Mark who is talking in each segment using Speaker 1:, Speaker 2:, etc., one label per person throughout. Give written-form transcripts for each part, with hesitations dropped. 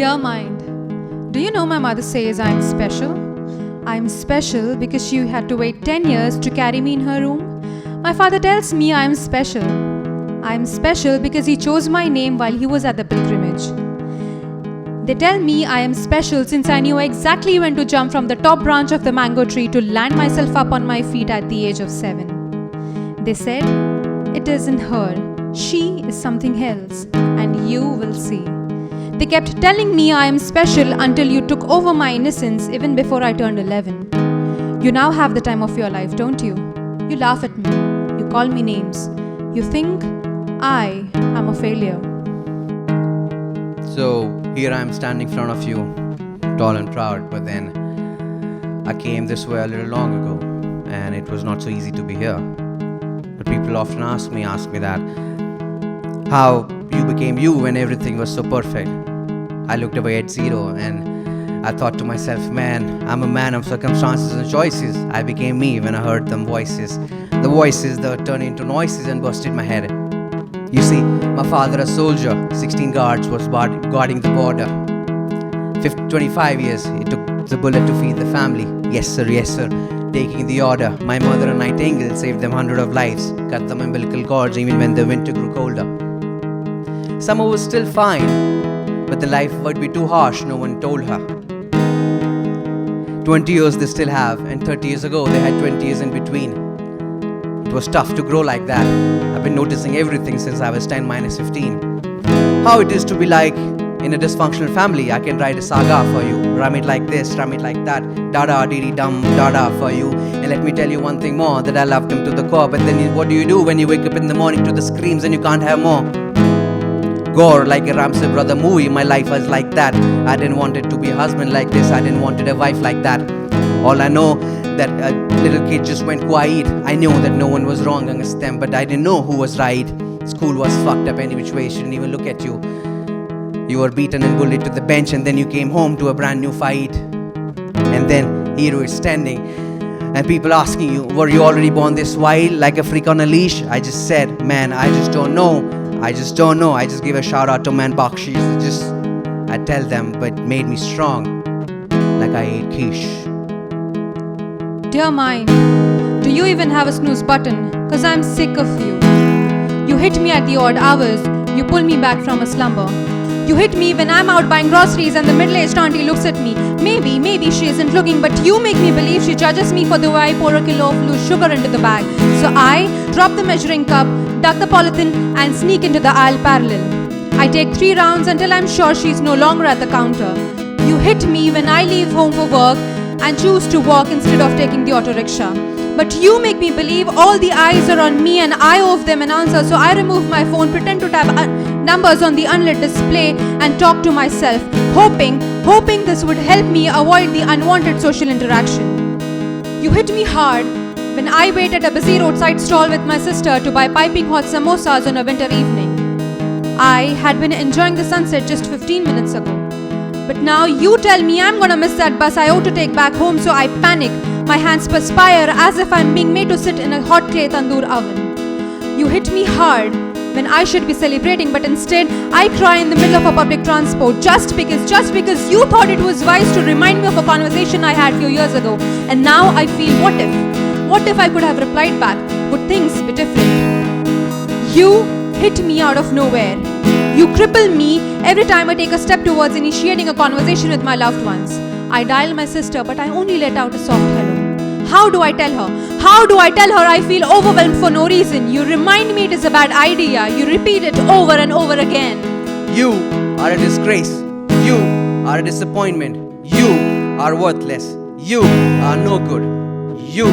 Speaker 1: Dear mind, do you know my mother says I'm special? I'm special because she had to wait 10 years to carry me in her room. My father tells me I'm special. I'm special because he chose my name while he was at the pilgrimage. They tell me I am special since I knew exactly when to jump from the top branch of the mango tree to land myself up on my feet at the age of 7. They said, it isn't her, she is something else, and you will see. They kept telling me I am special until you took over my innocence even before I turned 11. You now have the time of your life, don't you? You laugh at me, you call me names, you think I am a failure.
Speaker 2: So here I am standing in front of you, tall and proud, but then I came this way a little long ago, and it was not so easy to be here. But people often ask me that, how you became you when everything was so perfect. I looked away at zero and I thought to myself, man, I'm a man of circumstances and choices. I became me when I heard them voices. The voices that turned into noises and busted my head. You see, my father a soldier, 16 guards was guarding the border. 25 years, it took the bullet to feed the family. Yes sir, taking the order. My mother a nightingale saved them 100 of lives. Cut them umbilical cords even when the winter grew colder. Summer was still fine, but the life would be too harsh, no one told her. 20 years they still have, and 30 years ago they had 20 years in between. It was tough to grow like that. I've been noticing everything since I was 10 minus 15. How it is to be like in a dysfunctional family. I can write a saga for you, rum it like this, rum it like that, da-da, dee-dee-dum, da-da for you. And let me tell you one thing more, that I love them to the core. But then what do you do when you wake up in the morning to the screams and you can't have more? Gore like a Ramsey brother movie. My life was like that. I didn't want it to be a husband like this. I didn't want it a wife like that. All I know that a little kid just went quiet. I knew that no one was wrong against them, but I didn't know who was right. School was fucked up any which way. Shouldn't even look at you. You were beaten and bullied to the bench, and then you came home to a brand new fight. And then hero is standing and people asking you, were you already born this wild like a freak on a leash? I just said, man, I just don't know. I just give a shout out to man Baksheesh. I tell them, but it made me strong, like I ate quiche.
Speaker 1: Dear mind, do you even have a snooze button? Cause I'm sick of you. You hit me at the odd hours, you pull me back from a slumber. You hit me when I'm out buying groceries and the middle-aged auntie looks at me. Maybe she isn't looking, but you make me believe she judges me for the way I pour a kilo of loose sugar into the bag. So I drop the measuring cup, duck the polythene and sneak into the aisle parallel. I take 3 rounds until I'm sure she's no longer at the counter. You hit me when I leave home for work and choose to walk instead of taking the auto rickshaw. But you make me believe all the eyes are on me and I owe them an answer, so I remove my phone, pretend to tap numbers on the unlit display and talk to myself, hoping this would help me avoid the unwanted social interaction. You hit me hard when I wait at a busy roadside stall with my sister to buy piping hot samosas on a winter evening. I had been enjoying the sunset just 15 minutes ago. But now you tell me I'm gonna miss that bus I ought to take back home, so I panic. My hands perspire as if I'm being made to sit in a hot clay tandoor oven. You hit me hard when I should be celebrating, but instead I cry in the middle of a public transport just because you thought it was wise to remind me of a conversation I had a few years ago. And now I feel, what if I could have replied back? Would things be different? You hit me out of nowhere. You cripple me every time I take a step towards initiating a conversation with my loved ones. I dial my sister, but I only let out a soft hello. How do I tell her I feel overwhelmed for no reason? You remind me it is a bad idea. You repeat it over and over again.
Speaker 2: You are a disgrace. You are a disappointment. You are worthless. You are no good. You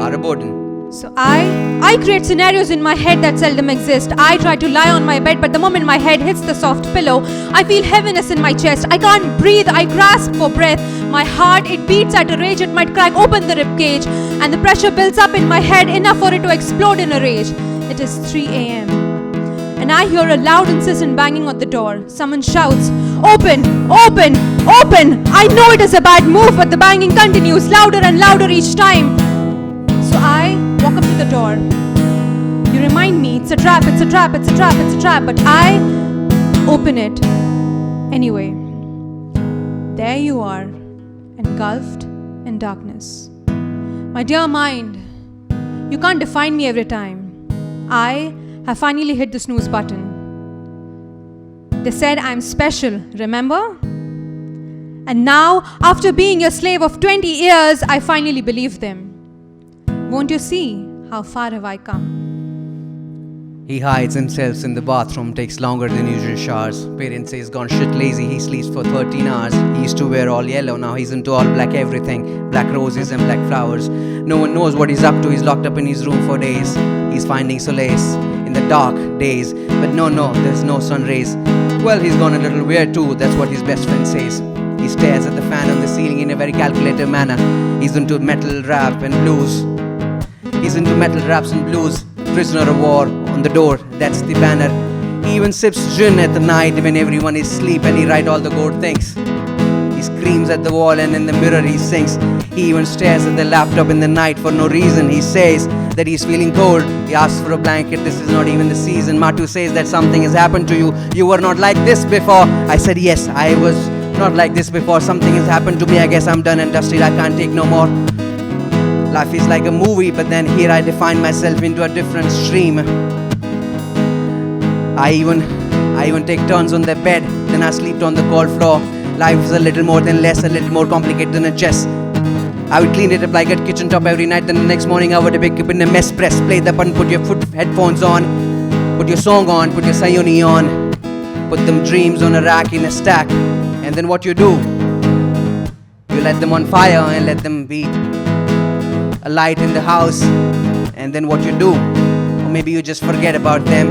Speaker 2: are a burden.
Speaker 1: So I create scenarios in my head that seldom exist. I try to lie on my bed, but the moment my head hits the soft pillow, I feel heaviness in my chest. I can't breathe. I grasp for breath. My heart, it beats at a rage. It might crack open the ribcage, and the pressure builds up in my head enough for it to explode in a rage. It is 3 a.m. and I hear a loud insistent banging on the door. Someone shouts, "Open! Open! Open!" I know it is a bad move, but the banging continues louder and louder each time. So I walk up to the door. You remind me, it's a trap, but I open it anyway. there you are, engulfed in darkness. My dear mind, you can't define me every time. I have finally hit the snooze button. They said I'm special, remember? And now, after being your slave of 20 years, I finally believe them. Won't you see how far have I come?
Speaker 2: He hides himself in the bathroom, takes longer than usual showers. Parents say he's gone shit lazy, he sleeps for 13 hours. He used to wear all yellow, now he's into all black everything. Black roses and black flowers. No one knows what he's up to, he's locked up in his room for days. He's finding solace in the dark days. But no, there's no sun rays. Well, he's gone a little weird too, that's what his best friend says. He stares at the fan on the ceiling in a very calculative manner. He's into metal rap and blues. He's into metal raps and blues. Prisoner of war on the door, that's the banner. He even sips gin at the night when everyone is asleep, and he writes all the good things. He screams at the wall and in the mirror he sings. He even stares at the laptop in the night for no reason. He says that he's feeling cold. He asks for a blanket, this is not even the season. Matu says that something has happened to you. You were not like this before. I said yes, I was not like this before. Something has happened to me, I guess I'm done and dusted. I can't take no more. Life is like a movie, but then here I define myself into a different stream. I even take turns on the bed, then I sleep on the cold floor. Life is a little more than less, a little more complicated than a chess. I would clean it up like a kitchen top every night, then the next morning I would wake up in a mess. Press play the button, put your headphones on, put your song on, put your Sayoni on, put them dreams on a rack in a stack, and then what you do? You let them on fire and let them be a light in the house, and then what you do? Or maybe you just forget about them.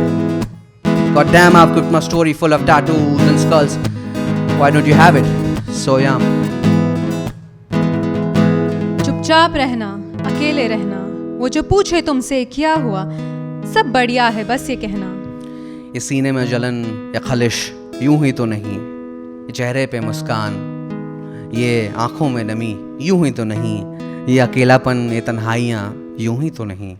Speaker 2: God damn, I've cooked my story full of tattoos and skulls. Why don't you have it? So yum.
Speaker 1: चुपचाप रहना, अकेले रहना, वो जो पूछे तुमसे क्या हुआ, सब बढ़िया है, बस ये कहना.
Speaker 2: ये सीने में जलन या खलिश यूं ही तो नहीं, ये चेहरे पे मुस्कान, ये आंखों में नमी यूं ही तो नहीं, ये अकेलापन, ये तन्हाइयाँ यूं ही तो नहीं.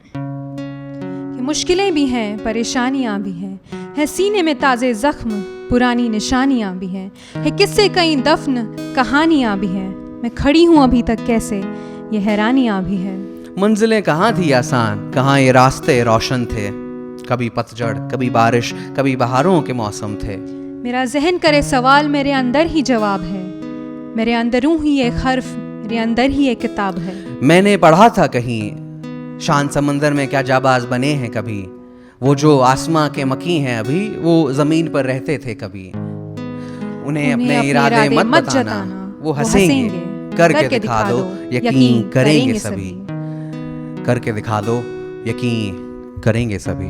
Speaker 1: ये मुश्किलें भी हैं, परेशानियाँ भी हैं, है सीने में ताज़े ज़ख्म, पुरानी निशानियाँ भी हैं, है किस्से कहीं दफन, कहानियाँ भी हैं. मैं खड़ी हूँ अभी तक कैसे, ये हैरानियाँ भी हैं.
Speaker 2: मंजिलें कहाँ थी आसान, कहाँ ये रास्ते रोशन थे. कभी पतझड़, कभी बारिश, कभी बहारों के मौसम थे.
Speaker 1: मेरा जहन करे सवाल, मेरे अंदर ही जवाब है. मेरे अंदरूं ही एक हर्फ, मेरे अंदर ही एक किताब है. मैंने
Speaker 2: पढ़ा था कहीं, शान समंदर में क्या जाबाज बने हैं कभी. वो जो आसमां के मकी हैं अभी, वो जमीन पर रहते थे कभी. उन्हें अपने इरादे मत बताना, वो हंसेंगे. करके दिखा दो, यकीन करेंगे सभी. करके दिखा दो, यकीन करेंगे सभी.